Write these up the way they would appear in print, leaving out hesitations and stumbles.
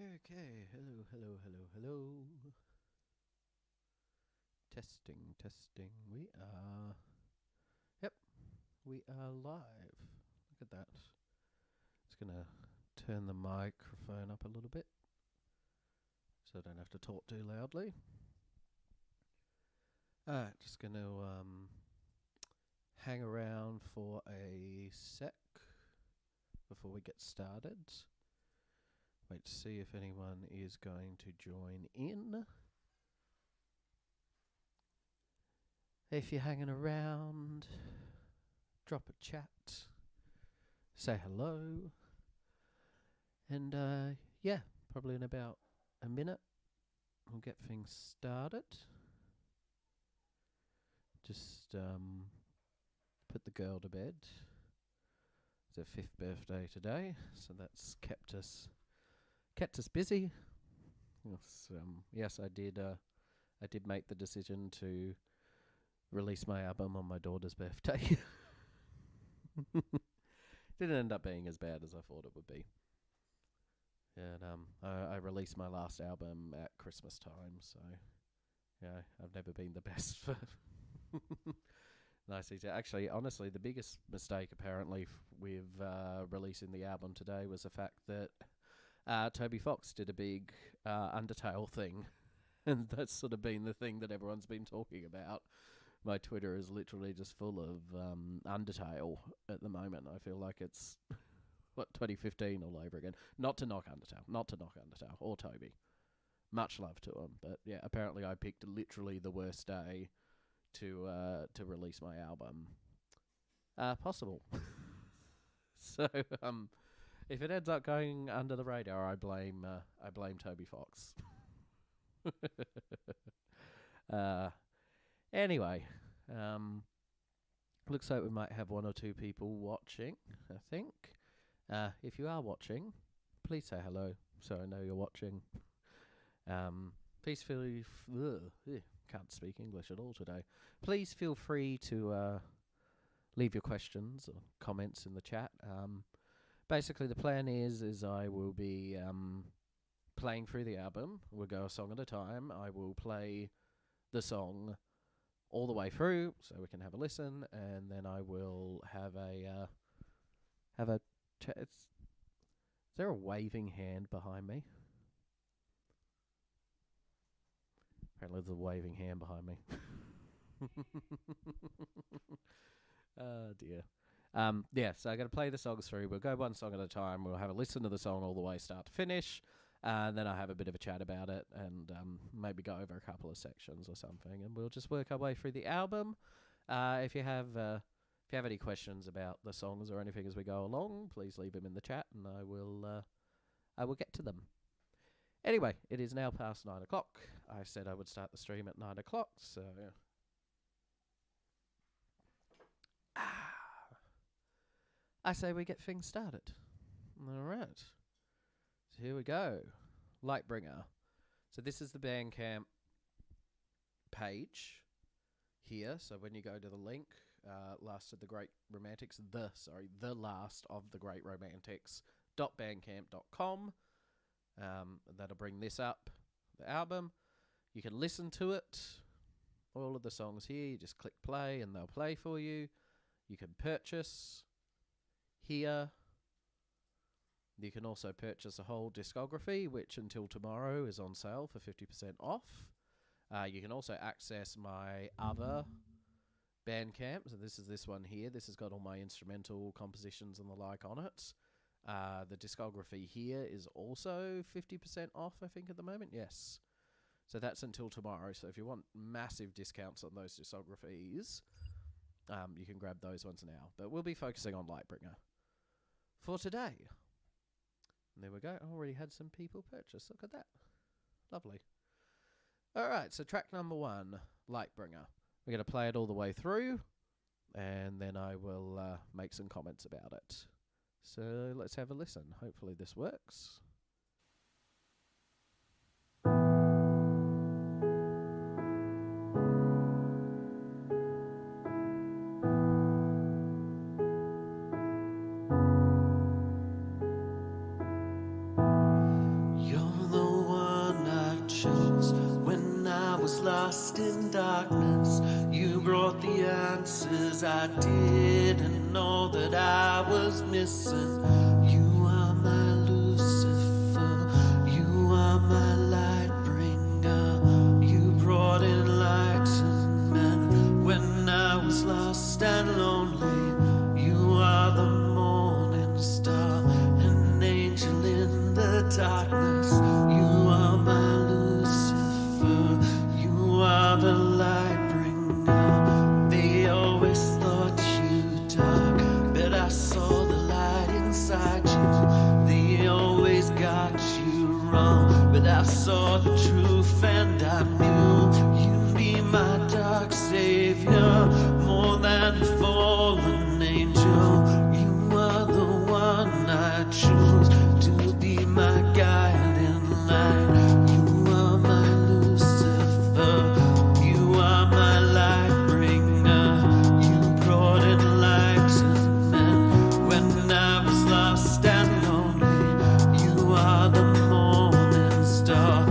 Okay, hello. Testing. Yep, we are live. Look at that. Just gonna turn the microphone up a little bit so I don't have to talk too loudly. Alright, just gonna hang around for a sec before we get started. Wait to see if anyone is going to join in. If you're hanging around, drop a chat, say hello, and yeah, probably in about a minute we'll get things started. Just put the girl to bed. It's her 5th birthday today, so that's kept us busy. Yes, I did make the decision to release my album on my daughter's birthday. Didn't end up being as bad as I thought it would be. And I released my last album at Christmas time, so yeah, I've never been the best for nice easy. Actually, honestly, the biggest mistake apparently with releasing the album today was the fact that Toby Fox did a big Undertale thing, and that's sort of been the thing that everyone's been talking about. My Twitter is literally just full of Undertale at the moment. I feel like it's 2015 all over again. Not to knock Undertale or Toby. Much love to him, but yeah, apparently I picked literally the worst day to release my album possible. So if it ends up going under the radar, I blame Toby Fox. Anyway, looks like we might have one or two people watching, I think. If you are watching, please say hello so I know you're watching. Please feel... can't speak English at all today. Please feel free to leave your questions or comments in the chat. Basically, the plan is I will be playing through the album. We'll go a song at a time. I will play the song all the way through so we can have a listen, and then I will have a is there a waving hand behind me? Apparently there's a waving hand behind me. Oh dear. Yeah, so I got to play the songs through. We'll go one song at a time. We'll have a listen to the song all the way start to finish. And then I'll have a bit of a chat about it and maybe go over a couple of sections or something. And we'll just work our way through the album. If you have any questions about the songs or anything as we go along, please leave them in the chat and I will get to them. Anyway, it is now past 9 o'clock. I said I would start the stream at 9 o'clock, so... I say we get things started. All right. So here we go. Lightbringer. So this is the Bandcamp page here. So when you go to the link, Last of the Great Romantics, the Last of the Great Romantics.bandcamp.com. That'll bring this up, the album. You can listen to it. All of the songs here, you just click play and they'll play for you. You can purchase here. You can also purchase a whole discography, which until tomorrow is on sale for 50% off. You can also access my other Bandcamp. So this is this one here. This has got all my instrumental compositions and the like on it. The discography here is also 50% off, I think, at the moment. Yes. So that's until tomorrow. So if you want massive discounts on those discographies, you can grab those ones now. But we'll be focusing on Lightbringer for today. And there we go. I already had some people purchase. Look at that. Lovely. All right. So track number 1, Lightbringer. We're going to play it all the way through. And then I will make some comments about it. So let's have a listen. Hopefully this works. You're in darkness. You brought the answers I didn't know that I was missing. You are my Lucifer, you are my light bringer. You brought enlightenment when I was lost and lonely. You are the morning star, an angel in the darkness. You are my Lucifer, you are the light bringer. They always thought you dark, but I saw the light inside you. They always got you wrong, but I saw the truth and I knew you'd be my dark savior, more than a fallen angel. You are the one I choose to be my guiding light. You are my Lucifer, you are my light bringer. You brought enlightenment when I was lost and lonely. You are the morning star,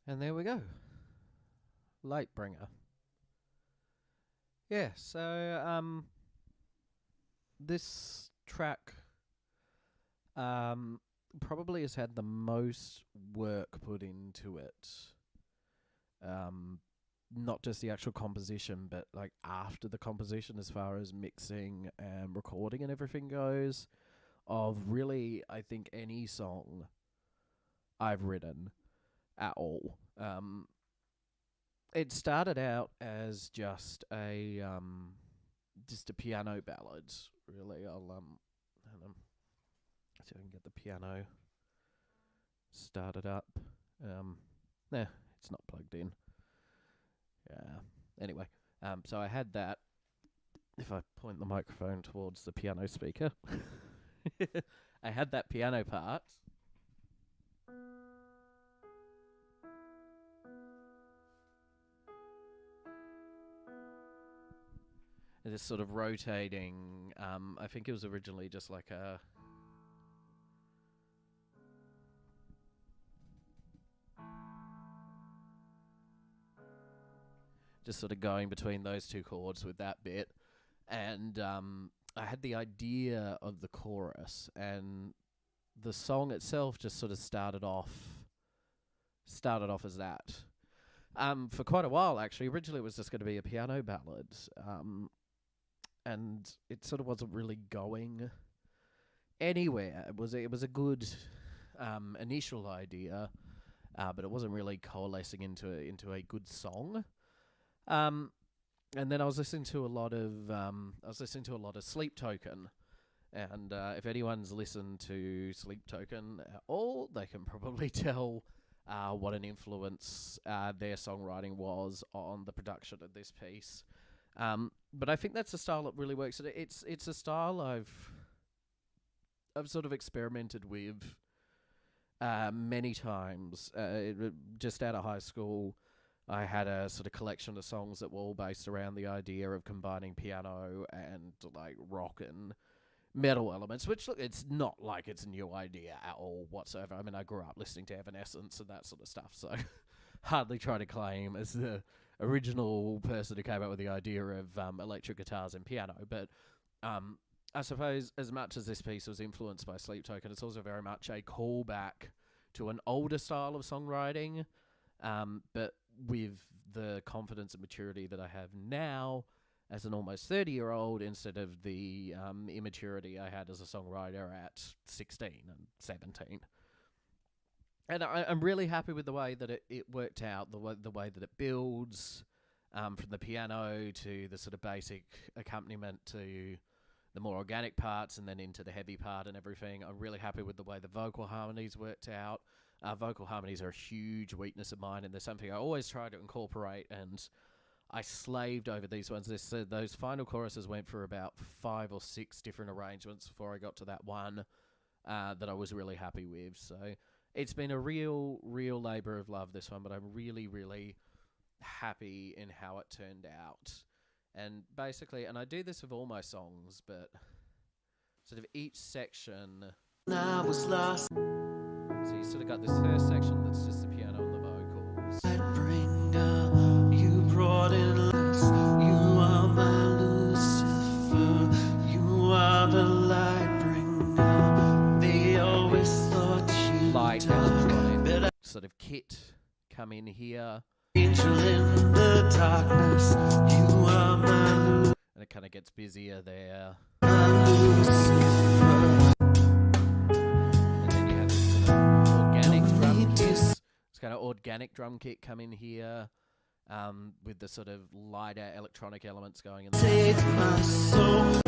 And there we go. Lightbringer. Yeah, so this track probably has had the most work put into it. Not just the actual composition, but like after the composition, as far as mixing and recording and everything goes, of really, I think, any song I've written at all. It started out as just a piano ballad, really. I'll see if I can get the piano started up. It's not plugged in. Anyway, so I had that. If I point the microphone towards the piano speaker, I had that piano part. And it's sort of rotating. I think it was originally just like a... just sort of going between those two chords with that bit. And I had the idea of the chorus, and the song itself just sort of started off as that. For quite a while, actually. Originally it was just going to be a piano ballad. And it sort of wasn't really going anywhere. It was a good initial idea, but it wasn't really coalescing into a good song. And then I was listening to a lot of Sleep Token, and if anyone's listened to Sleep Token at all, they can probably tell what an influence their songwriting was on the production of this piece. But I think that's a style that really works. It's a style I've sort of experimented with many times. Just out of high school, I had a sort of collection of songs that were all based around the idea of combining piano and like rock and metal elements, which, look, it's not like it's a new idea at all whatsoever. I mean, I grew up listening to Evanescence and that sort of stuff, so hardly try to claim as the original person who came up with the idea of electric guitars and piano. But I suppose as much as this piece was influenced by Sleep Token, it's also very much a callback to an older style of songwriting, but with the confidence and maturity that I have now as an almost 30-year-old instead of the immaturity I had as a songwriter at 16 and 17. And I'm really happy with the way that it worked out, the way that it builds, from the piano to the sort of basic accompaniment to the more organic parts and then into the heavy part and everything. I'm really happy with the way the vocal harmonies worked out. Vocal harmonies are a huge weakness of mine, and there's something I always try to incorporate, and I slaved over these ones. Those final choruses went for about 5 or 6 different arrangements before I got to that one that I was really happy with. So it's been a real labour of love, this one, but I'm really, really happy in how it turned out. And basically, and I do this with all my songs, but sort of each section... I was lost. So you sort of got this first section that's just the piano and the vocals. Lightbringer, you brought in us. You are my Lucifer. You are the Lightbringer. They always thought you Light electronic sort of kit come in here. angel in the darkness. You are my Lucifer. And it kind of gets busier there. It's kind of organic drum kit come in here, with the sort of lighter electronic elements going in there. Take my soul,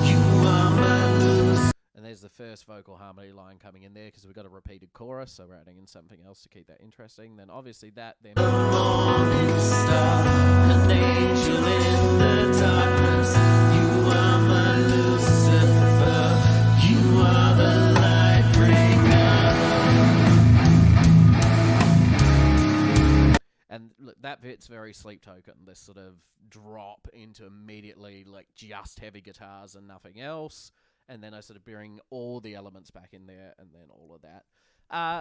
you are my Lucifer. And there's the first vocal harmony line coming in there because we've got a repeated chorus, so we're adding in something else to keep that interesting. Then obviously that then... The morning star, an angel in the darkness. You are my Lucifer. You are the And look, that bit's very Sleep Token, this sort of drop into immediately like just heavy guitars and nothing else. and then I sort of bring all the elements back in there, and then all of that.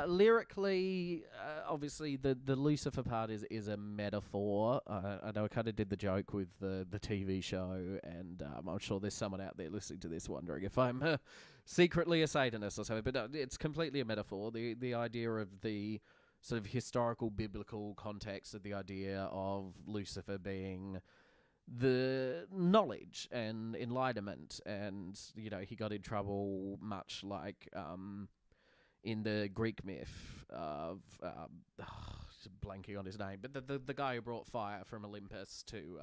Lyrically, obviously, the Lucifer part is a metaphor. I know I kind of did the joke with the TV show, and I'm sure there's someone out there listening to this wondering if I'm secretly a Satanist or something, but no, it's completely a metaphor. The idea of the sort of historical biblical context of the idea of Lucifer being the knowledge and enlightenment, and, you know, he got in trouble much like in the Greek myth of blanking on his name, but the guy who brought fire from Olympus to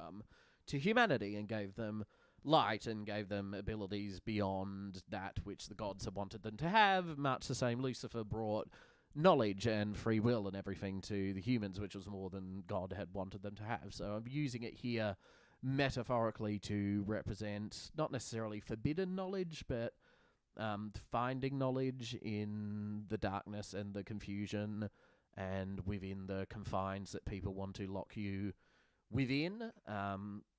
humanity and gave them light and gave them abilities beyond that which the gods had wanted them to have. Much the same, Lucifer brought knowledge and free will and everything to the humans, which was more than God had wanted them to have. So I'm using it here metaphorically to represent not necessarily forbidden knowledge, but finding knowledge in the darkness and the confusion and within the confines that people want to lock you within.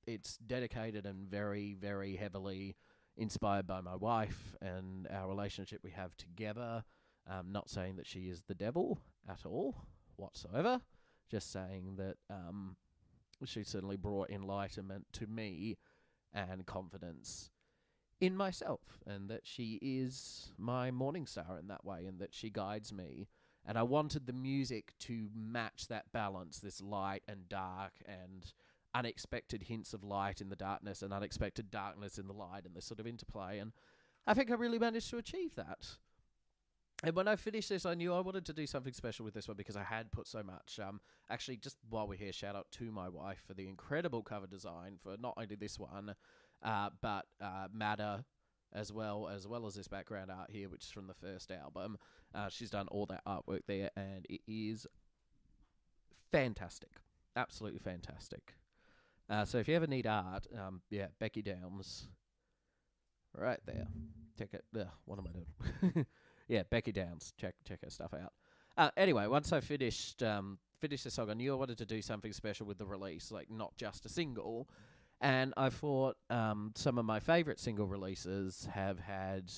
It's dedicated and very, very heavily inspired by my wife and our relationship we have together. Not saying that she is the devil at all whatsoever, just saying that she certainly brought enlightenment to me and confidence in myself, and that she is my morning star in that way, and that she guides me. And I wanted the music to match that balance, this light and dark and unexpected hints of light in the darkness and unexpected darkness in the light, and this sort of interplay. And I think I really managed to achieve that. And when I finished this, I knew I wanted to do something special with this one because I had put so much. Actually, just while we're here, shout out to my wife for the incredible cover design for not only this one, but Matter, as well as this background art here, which is from the first album. She's done all that artwork there, and it is fantastic. Absolutely fantastic. So if you ever need art, Becky Downs, right there. Check it. What am I doing? Yeah, Becky Downs. Check her stuff out. Anyway, once I finished this song, I knew I wanted to do something special with the release, like not just a single. And I thought some of my favourite single releases have had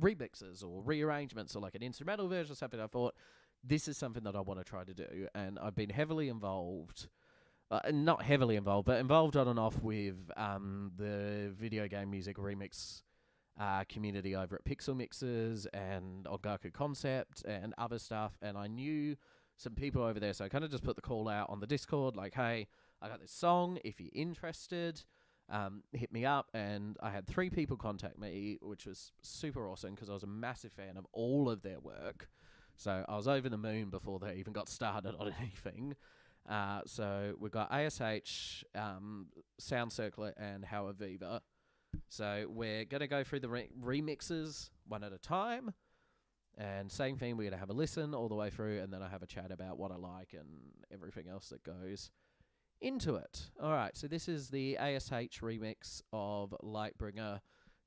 remixes or rearrangements or like an instrumental version or something. I thought, this is something that I want to try to do. And I've been heavily involved, not heavily involved, but involved on and off with the video game music remix community over at Pixel Mixers and Ongaku Concept and other stuff. And I knew some people over there, so I kind of just put the call out on the Discord, like, hey, I got this song, if you're interested, hit me up. And I had 3 people contact me, which was super awesome because I was a massive fan of all of their work. So I was over the moon before they even got started on anything. So we've got ASH, Sound Circlet, and Howard Viva. So we're going to go through the remixes one at a time. And same thing, we're going to have a listen all the way through, and then I have a chat about what I like and everything else that goes into it. All right, so this is the ASH remix of Lightbringer,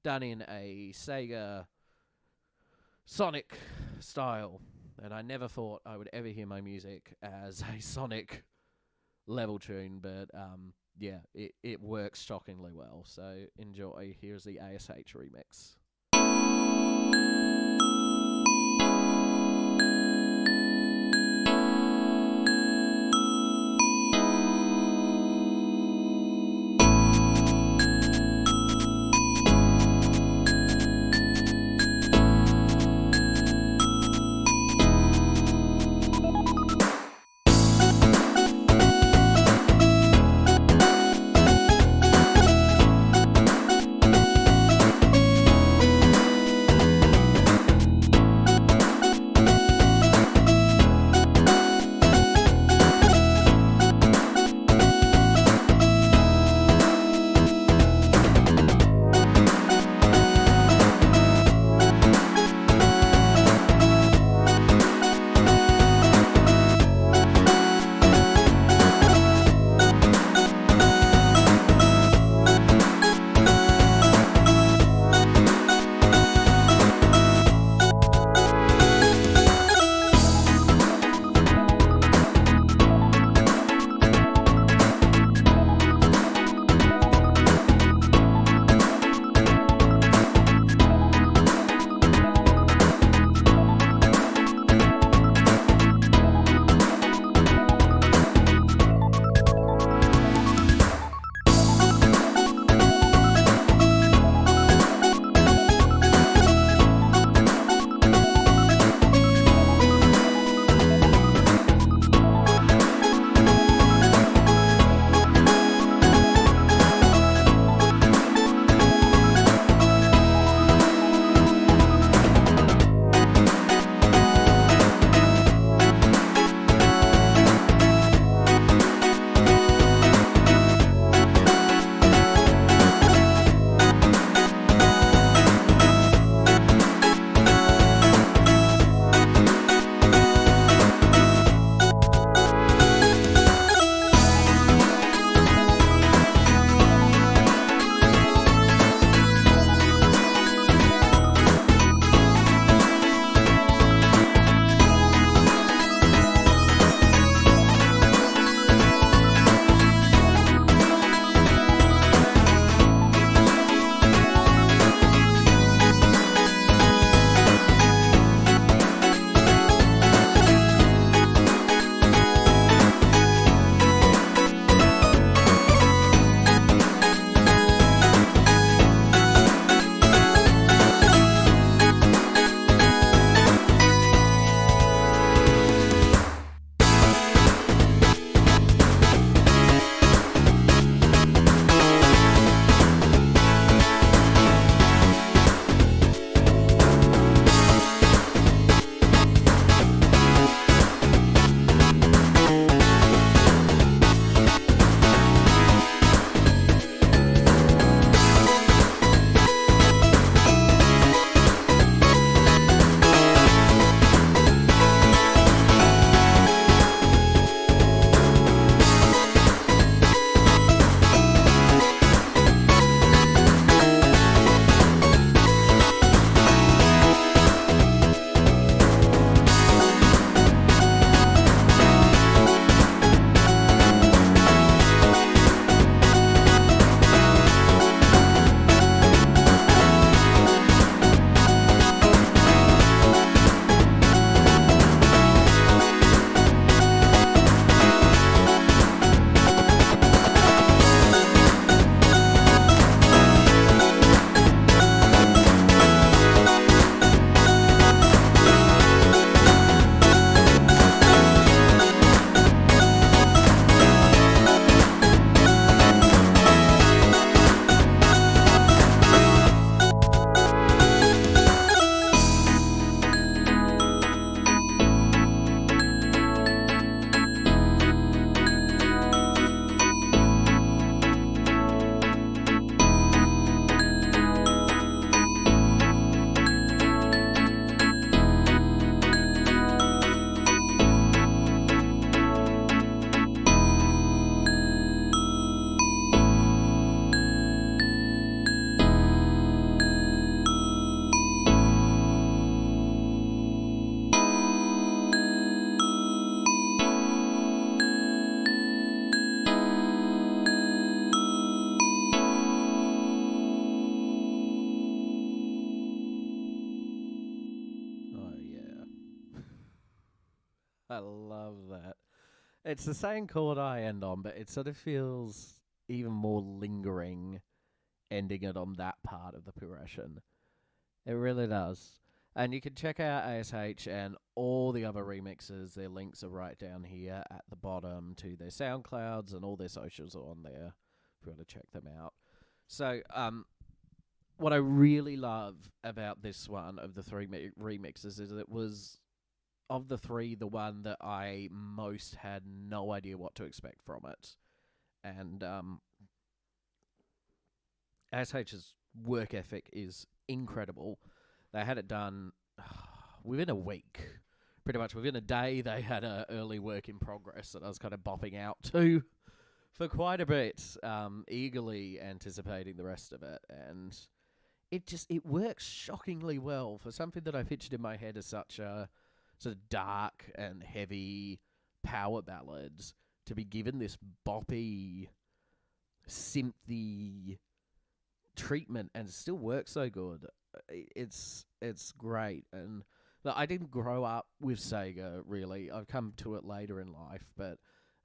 done in a Sega Sonic style. And I never thought I would ever hear my music as a Sonic level tune, but yeah, it works shockingly well. So enjoy. Here's the ASH remix. I love that. It's the same chord I end on, but it sort of feels even more lingering ending it on that part of the progression. It really does. And you can check out ASH and all the other remixes. Their links are right down here at the bottom to their SoundClouds, and all their socials are on there if you want to check them out. So, what I really love about this one of the three remixes is it was, of the three, the one that I most had no idea what to expect from it. And ASH's work ethic is incredible. They had it done within a week. Pretty much within a day, they had an early work in progress that I was kind of bopping out to for quite a bit, eagerly anticipating the rest of it. And it works shockingly well for something that I pictured in my head as such a sort of dark and heavy power ballads, to be given this boppy, synthy treatment and still works so good. It's great. And look, I didn't grow up with Sega, really. I've come to it later in life, but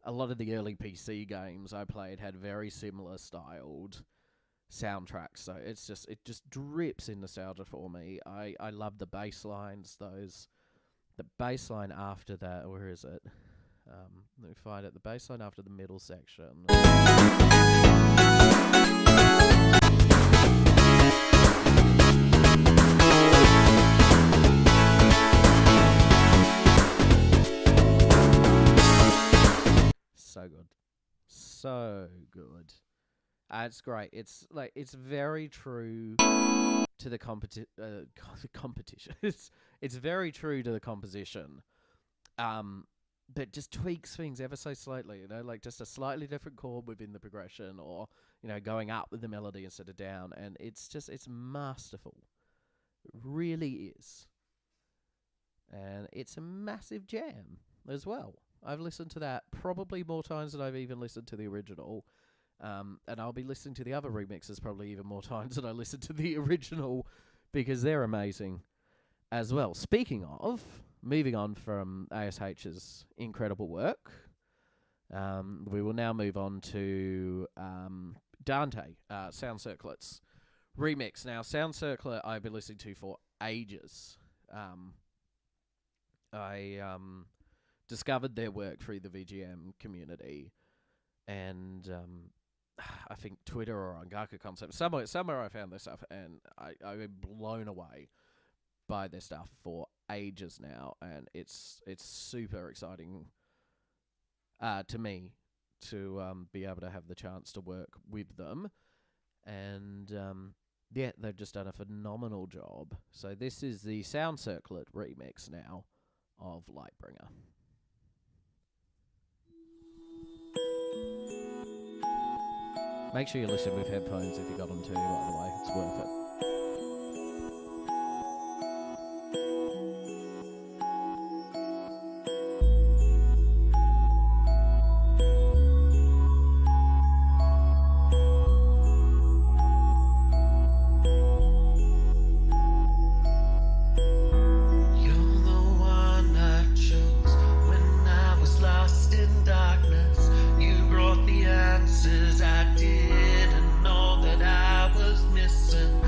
a lot of the early PC games I played had very similar styled soundtracks, so it just drips in nostalgia for me. I love the bass lines, the bass line after that, where is it? Let me find it. The bass line after the middle section. So good. So good. It's great. It's very true to the competition. It's very true to the composition. But just tweaks things ever so slightly, like just a slightly different chord within the progression, or, going up with the melody instead of down. And it's masterful. It really is. And it's a massive jam as well. I've listened to that probably more times than I've even listened to the original. And I'll be listening to the other remixes probably even more times than I listened to the original, because they're amazing as well. Speaking of, moving on from ASH's incredible work, we will now move on to Dante, Sound Circlet's remix. Now, Sound Circlet I've been listening to for ages. I discovered their work through the VGM community, and I think Twitter or on Gaku Concept, somewhere I found their stuff, and I've been blown away by their stuff for ages now, and it's super exciting to me to be able to have the chance to work with them, and they've just done a phenomenal job. So this is the Sound Circlet remix now of Lightbringer. Make sure you listen with headphones if you got them too, by the way. It's worth it. I didn't know that I was missing.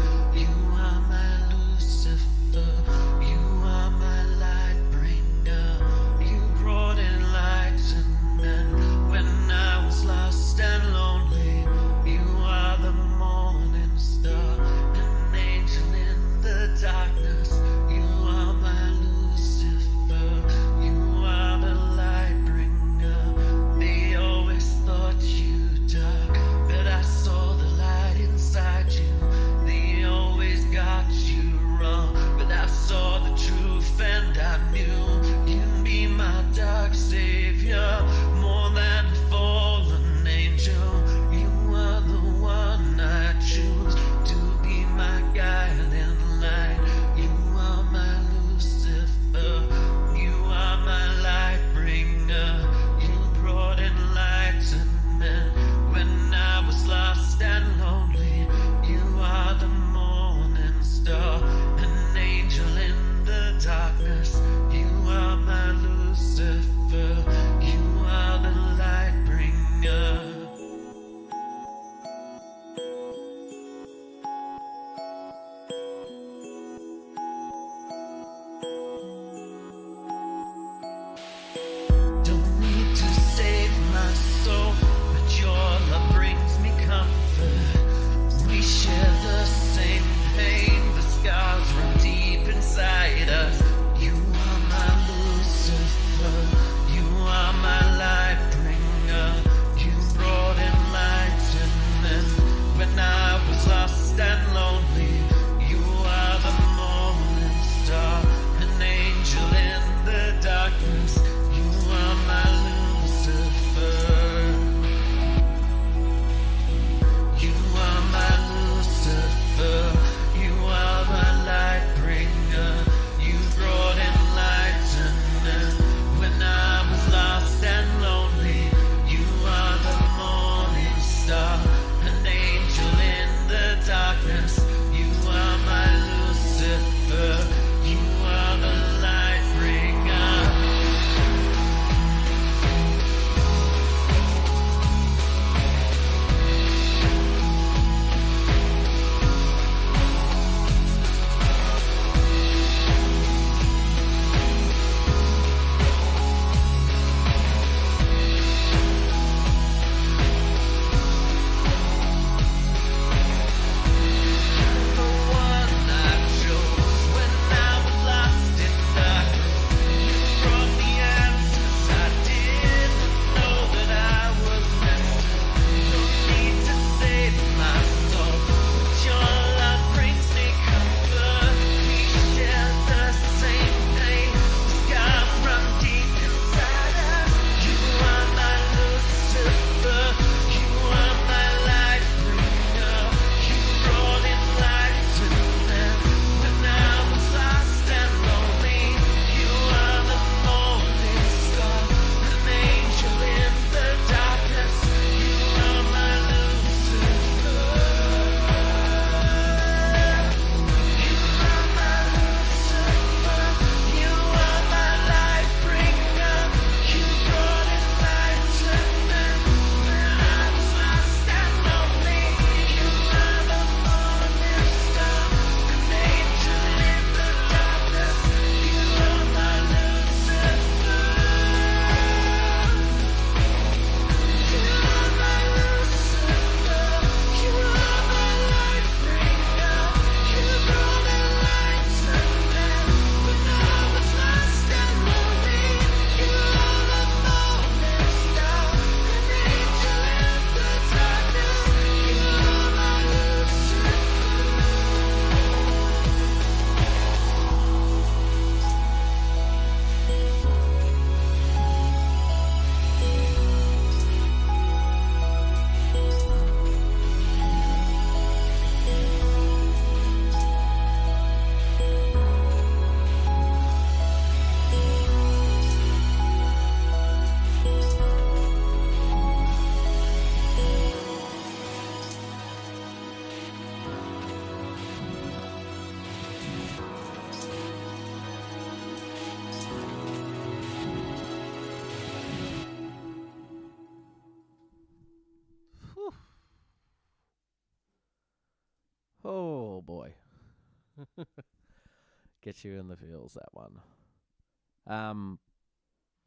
Get you in the feels, that one.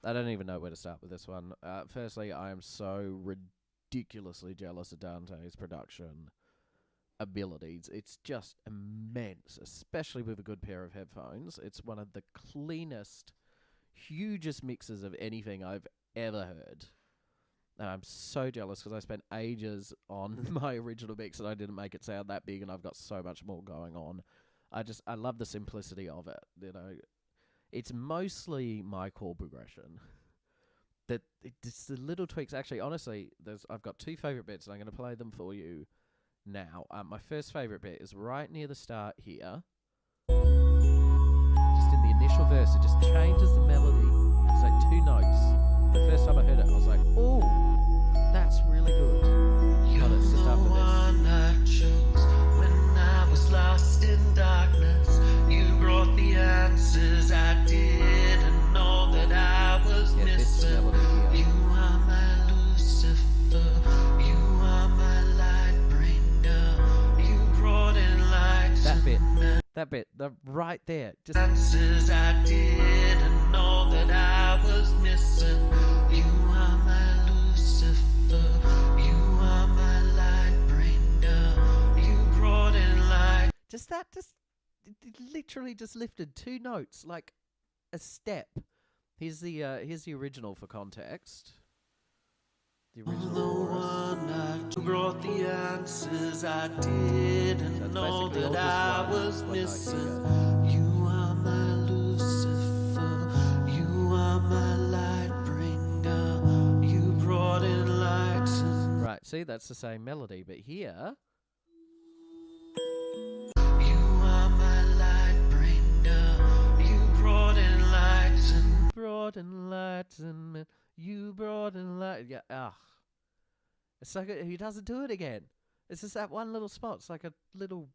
I don't even know where to start with this one. Firstly, I am so ridiculously jealous of Dante's production abilities. It's just immense, especially with a good pair of headphones. It's one of the cleanest, hugest mixes of anything I've ever heard. And I'm so jealous because I spent ages on my original mix and I didn't make it sound that big, and I've got so much more going on. I love the simplicity of it, you know. It's mostly my chord progression. It's the little tweaks. Actually, honestly, I've got two favourite bits, and I'm going to play them for you now. My first favourite bit is right near the start here. Just in the initial verse, it just changes the melody. It's like 2 notes. The first time I heard it, I was like, "Oh, that's really good." But it's just after this. I chose when I was lost in darkness. You brought the answers I didn't know that I was missing. You are my Lucifer. You are my Lightbringer. You brought in light. That bit, right there. Just answers I didn't know that I was missing. You are my Lucifer. You are my Lightbringer. You brought in light. It literally just lifted 2 notes, like a step. Here's the original for context. The original chorus. You brought the answers I didn't know that I was missing. You are my Lucifer. You are my Lightbringer. You brought in light. Right, see, that's the same melody, but here. You brought in light. Yeah, it's like he doesn't do it again. It's just that one little spot. It's like a little,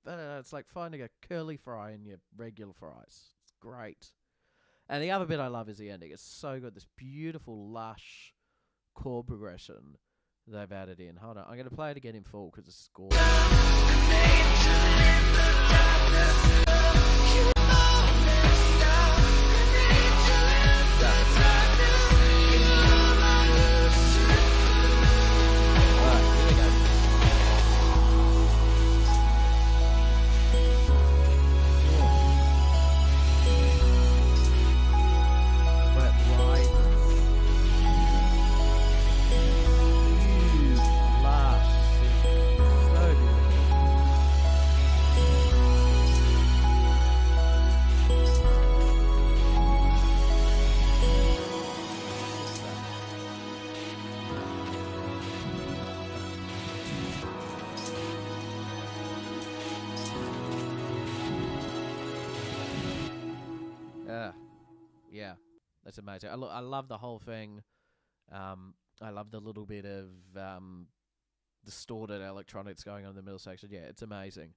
I don't know, it's like finding a curly fry in your regular fries. It's great. And the other bit I love is the ending. It's so good. This beautiful, lush chord progression they've added in. Hold on, I'm going to play it again in full because it's gorgeous. Yeah, that's amazing. I love the whole thing. I love the little bit of distorted electronics going on in the middle section. Yeah, it's amazing.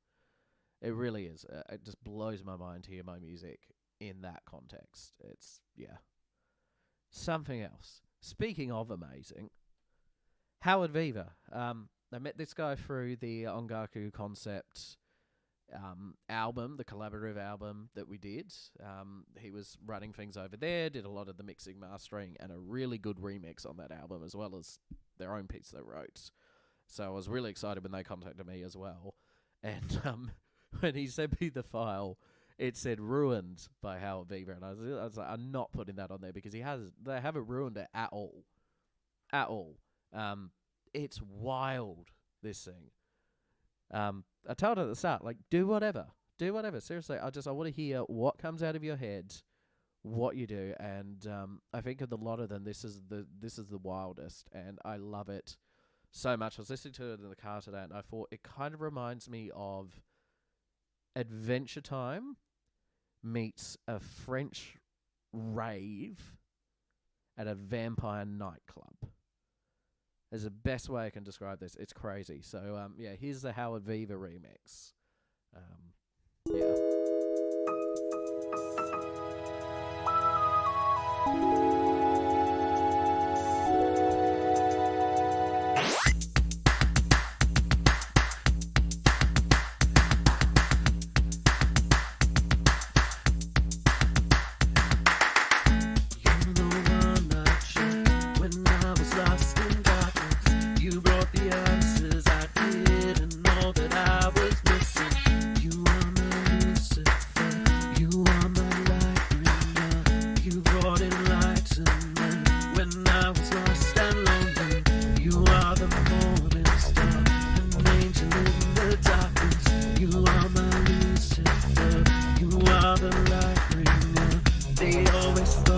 It really is. It just blows my mind to hear my music in that context. It's, yeah, something else. Speaking of amazing, Howard Viva. I met this guy through the Ongaku Concept album, the collaborative album that we did. He was running things over there, did a lot of the mixing, mastering, and a really good remix on that album, as well as their own piece they wrote. So I was really excited when they contacted me as well. And when he sent me the file, it said "ruined" by Howard Viva, and I was like, I'm not putting that on there because they haven't ruined it at all. It's wild, this thing. I told her at the start, like, do whatever. Seriously, I want to hear what comes out of your head, what you do, and I think of a lot of them, this is the wildest, and I love it so much. I was listening to it in the car today, and I thought it kind of reminds me of Adventure Time meets a French rave at a vampire nightclub. Is the best way I can describe this. It's crazy. So, yeah, here's the Howard Viva remix. Yeah.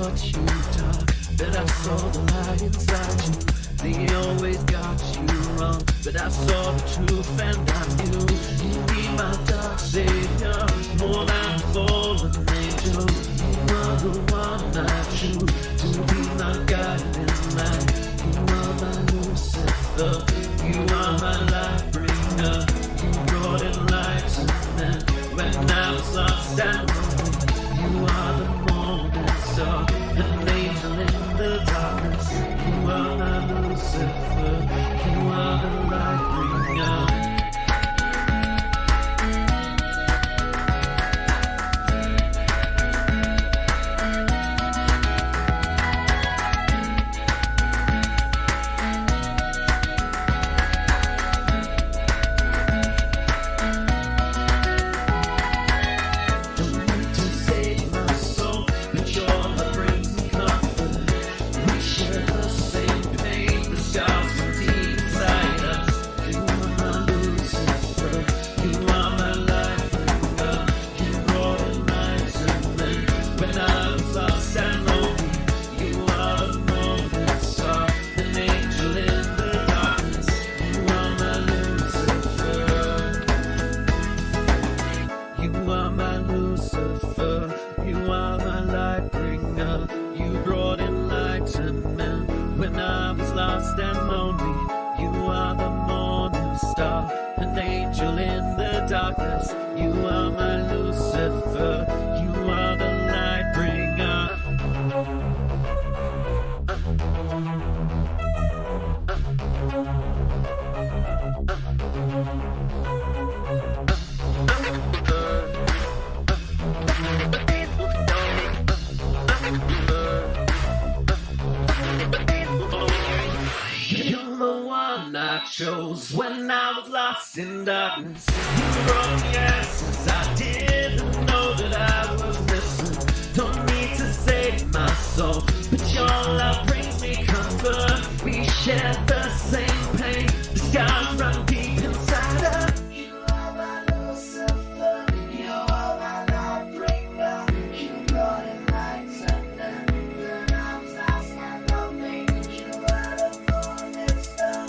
brought you dark, but I saw the light inside you. They always got you wrong, but I saw the truth and I knew you'd be my dark savior, more than a fallen angel. You are the one I choose to be my guiding light. You are my Lucifer, you are my light bringer. You brought in light to men when I was lost and lonely. You are the morning star, an angel in the darkness. You are my Lucifer, you are the light bringer. Chose when I was lost in darkness. You brought me answers I didn't know that I was missing. Don't need to save my soul, but your love brings me comfort. We share the same pain. The scars run deep inside us. You are my Lucifer, you are my light bringer. You brought in light to men when I was lost and lonely. You are the morning star.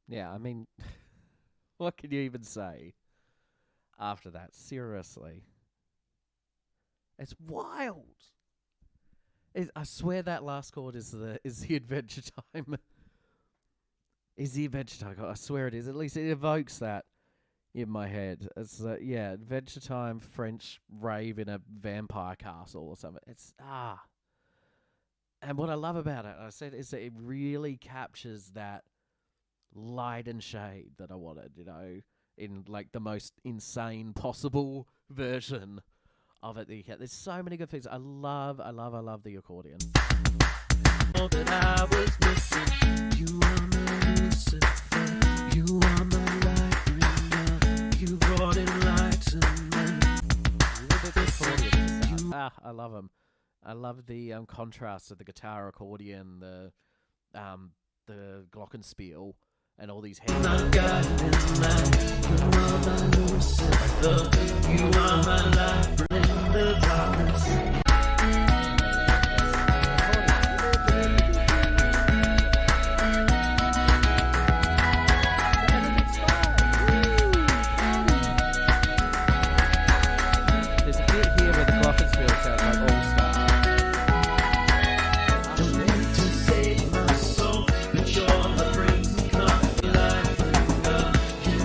Yeah, I mean, what can you even say after that? Seriously. It's wild. I swear that last chord is the Adventure Time. Is the Adventure Time? I swear it is. At least it evokes that in my head. It's Adventure Time, French rave in a vampire castle or something. And what I love about it, I said, is that it really captures that light and shade that I wanted, in like the most insane possible version of it. There's so many good things. I love the accordion. All that I was missing, you are my Lucifer, you are my light bringer, you brought in light to me. I love them. I love the contrast of the guitar accordion, the glockenspiel, and all these heads. My God in light, you are my Lucifer, you are my light, bring the darkness. There's a bit here where the glockenspiel sounds like all star. Don't need to save my soul, but you're the brings me comfort. Life bringer, you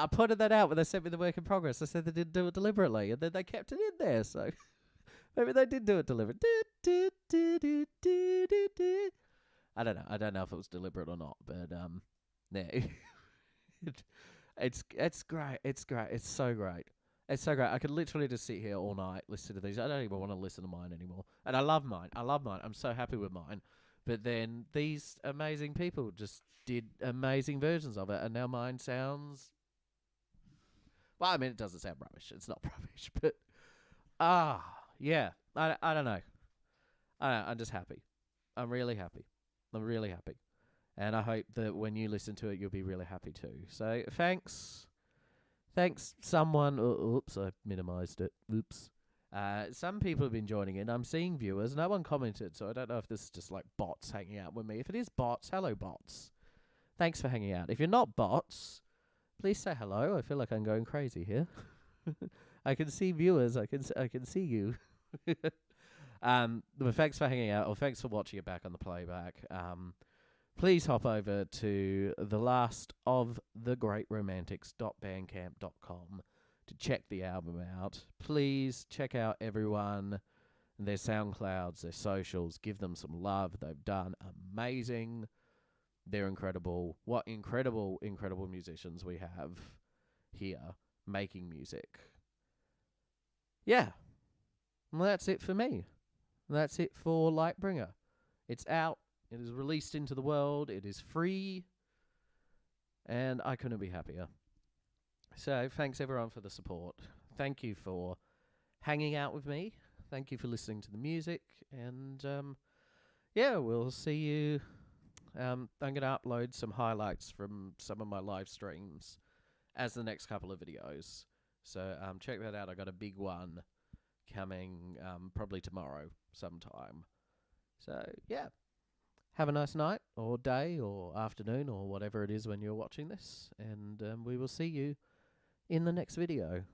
I pointed that out when they sent me the work in progress. I said they didn't do it deliberately, and then they kept it in there. So maybe they did do it deliberately. I don't know. I don't know if it was deliberate or not, but yeah, it's great. It's great. It's so great. It's so great. I could literally just sit here all night, listen to these. I don't even want to listen to mine anymore. And I love mine. I'm so happy with mine. But then these amazing people just did amazing versions of it, and now mine sounds... Well, I mean, it doesn't sound rubbish. It's not rubbish, but... yeah. I don't know. I'm just happy. I'm really happy. I'm really happy. And I hope that when you listen to it, you'll be really happy too. So, thanks. Thanks, someone. Oops, I minimized it. Oops. Some people have been joining in. I'm seeing viewers. No one commented, so I don't know if this is just like bots hanging out with me. If it is bots, hello bots. Thanks for hanging out. If you're not bots, please say hello. I feel like I'm going crazy here. I can see viewers. I can see you. But thanks for hanging out, or thanks for watching it back on the playback. Please hop over to the last of the great romantics.bandcamp.com to check the album out. Please check out everyone, their SoundClouds, their socials. Give them some love. They've done amazing. They're incredible. What incredible, incredible musicians we have here making music. Yeah. Well, that's it for me. That's it for Lightbringer. It's out. It is released into the world. It is free. And I couldn't be happier. So, thanks everyone for the support. Thank you for hanging out with me. Thank you for listening to the music. And, yeah, we'll see you. I'm going to upload some highlights from some of my live streams as the next couple of videos. So, check that out. I got a big one coming probably tomorrow sometime. So, yeah. Have a nice night, or day, or afternoon, or whatever it is when you're watching this. And we will see you in the next video.